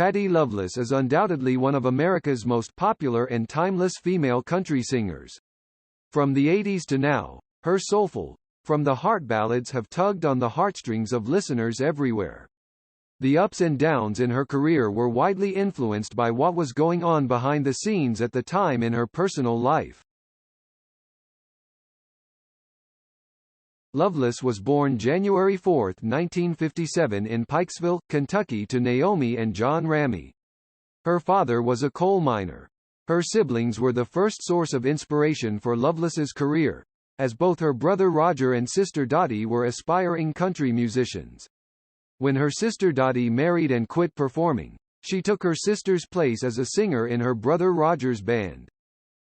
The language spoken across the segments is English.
Patty Loveless is undoubtedly one of America's most popular and timeless female country singers. From the 80s to now, her soulful, from the heart ballads have tugged on the heartstrings of listeners everywhere. The ups and downs in her career were widely influenced by what was going on behind the scenes at the time in her personal life. Loveless was born January 4, 1957 in Pikesville, Kentucky to Naomi and John Ramey. Her father was a coal miner. Her siblings were the first source of inspiration for Loveless's career, as both her brother Roger and sister Dottie were aspiring country musicians. When her sister Dottie married and quit performing, she took her sister's place as a singer in her brother Roger's band.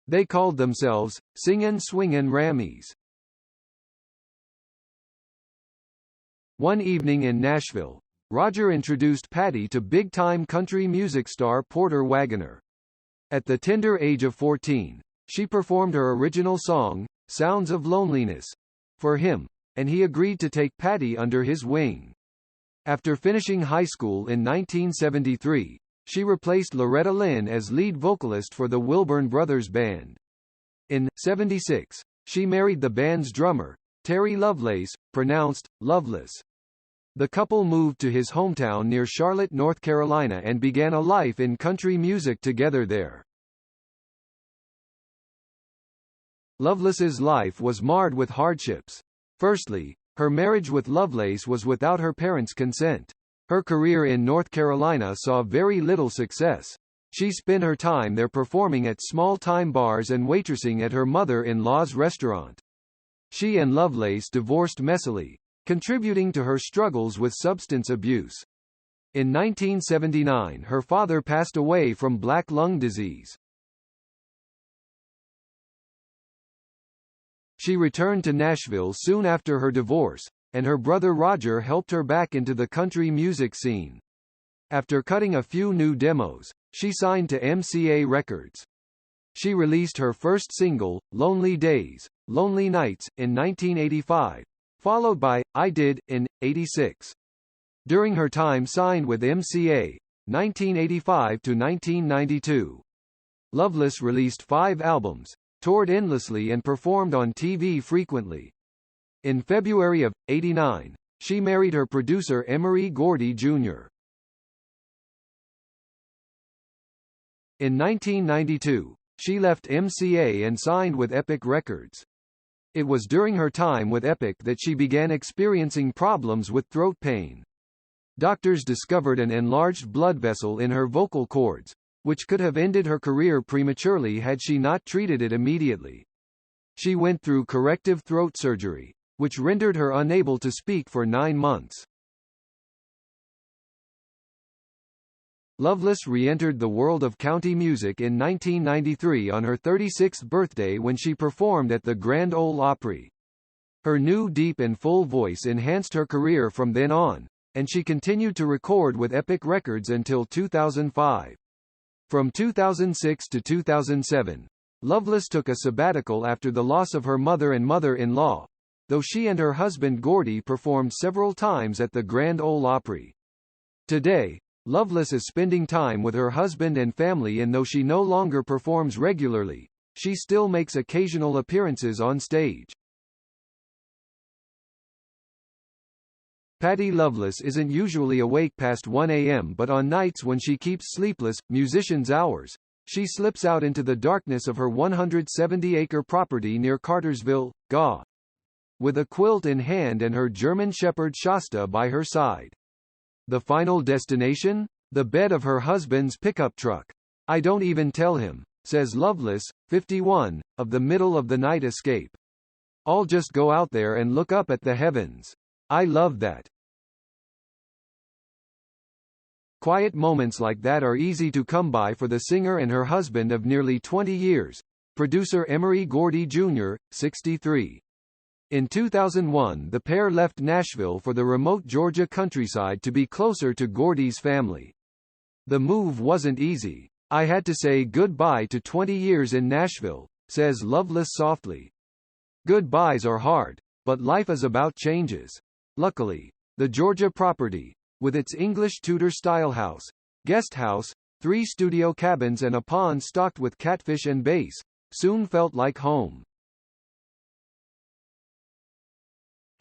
They called themselves Singin' Swingin' Rameys. One evening in Nashville, Roger introduced Patty to big-time country music star Porter Wagoner. At the tender age of 14, she performed her original song, Sounds of Loneliness, for him, and he agreed to take Patty under his wing. After finishing high school in 1973, she replaced Loretta Lynn as lead vocalist for the Wilburn Brothers Band. In '76, she married the band's drummer, Terry Loveless, pronounced Loveless. The couple moved to his hometown near Charlotte, North Carolina and began a life in country music together there. Loveless's life was marred with hardships. Firstly, her marriage with Loveless was without her parents' consent. Her career in North Carolina saw very little success. She spent her time there performing at small-time bars and waitressing at her mother-in-law's restaurant. She and Loveless divorced messily, contributing to her struggles with substance abuse. In 1979 her father passed away from black lung disease. She returned to Nashville soon after her divorce, and her brother Roger helped her back into the country music scene. After cutting a few new demos, she signed to MCA Records. She released her first single, Lonely Days, Lonely Nights, in 1985, followed by I Did, in '86. During her time signed with MCA, 1985 to 1992, Loveless released 5 albums, toured endlessly and performed on TV frequently. In February of '89, she married her producer Emory Gordy Jr. In 1992, she left MCA and signed with Epic Records. It was during her time with Epic that she began experiencing problems with throat pain. Doctors discovered an enlarged blood vessel in her vocal cords, which could have ended her career prematurely had she not treated it immediately. She went through corrective throat surgery, which rendered her unable to speak for 9 months. Loveless re-entered the world of country music in 1993 on her 36th birthday when she performed at the Grand Ole Opry. Her new deep and full voice enhanced her career from then on, and she continued to record with Epic Records until 2005. From 2006 to 2007, Loveless took a sabbatical after the loss of her mother and mother-in-law, though she and her husband Gordy performed several times at the Grand Ole Opry. Today, Loveless is spending time with her husband and family, and though she no longer performs regularly, she still makes occasional appearances on stage. Patty Loveless isn't usually awake past 1 a.m. but on nights when she keeps sleepless, musician's hours, she slips out into the darkness of her 170-acre property near Cartersville, GA. With a quilt in hand and her German Shepherd Shasta by her side. The final destination? The bed of her husband's pickup truck. I don't even tell him, says Loveless, 51, of the middle-of-the-night escape. I'll just go out there and look up at the heavens. I love that. Quiet moments like that are easy to come by for the singer and her husband of nearly 20 years, producer Emory Gordy Jr., 63. In 2001 the pair left Nashville for the remote Georgia countryside to be closer to Gordy's family. The move wasn't easy. I had to say goodbye to 20 years in Nashville, says Loveless softly. Goodbyes are hard, but life is about changes. Luckily, the Georgia property, with its English Tudor-style house, guest house, 3 studio cabins and a pond stocked with catfish and bass, soon felt like home.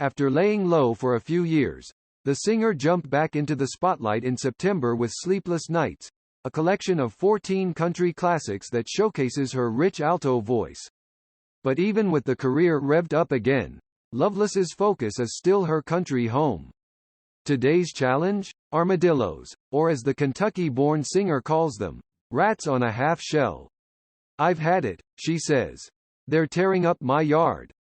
After laying low for a few years, the singer jumped back into the spotlight in September with Sleepless Nights, a collection of 14 country classics that showcases her rich alto voice. But even with the career revved up again, Loveless's focus is still her country home. Today's challenge? Armadillos, or as the Kentucky-born singer calls them, rats on a half shell. I've had it, she says. They're tearing up my yard.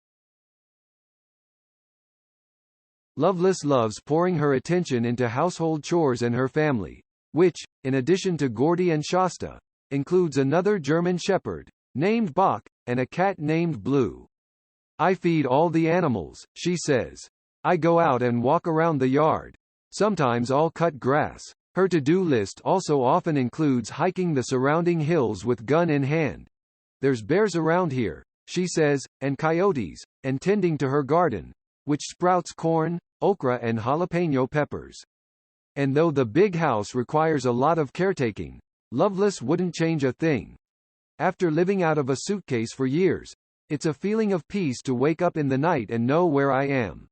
Loveless loves pouring her attention into household chores and her family, which, in addition to Gordy and Shasta, includes another German shepherd, named Bach, and a cat named Blue. I feed all the animals, she says. I go out and walk around the yard. Sometimes I'll cut grass. Her to-do list also often includes hiking the surrounding hills with gun in hand. There's bears around here, she says, and coyotes, and tending to her garden, which sprouts corn, okra and jalapeno peppers. And though the big house requires a lot of caretaking, Loveless wouldn't change a thing. After living out of a suitcase for years, it's a feeling of peace to wake up in the night and know where I am.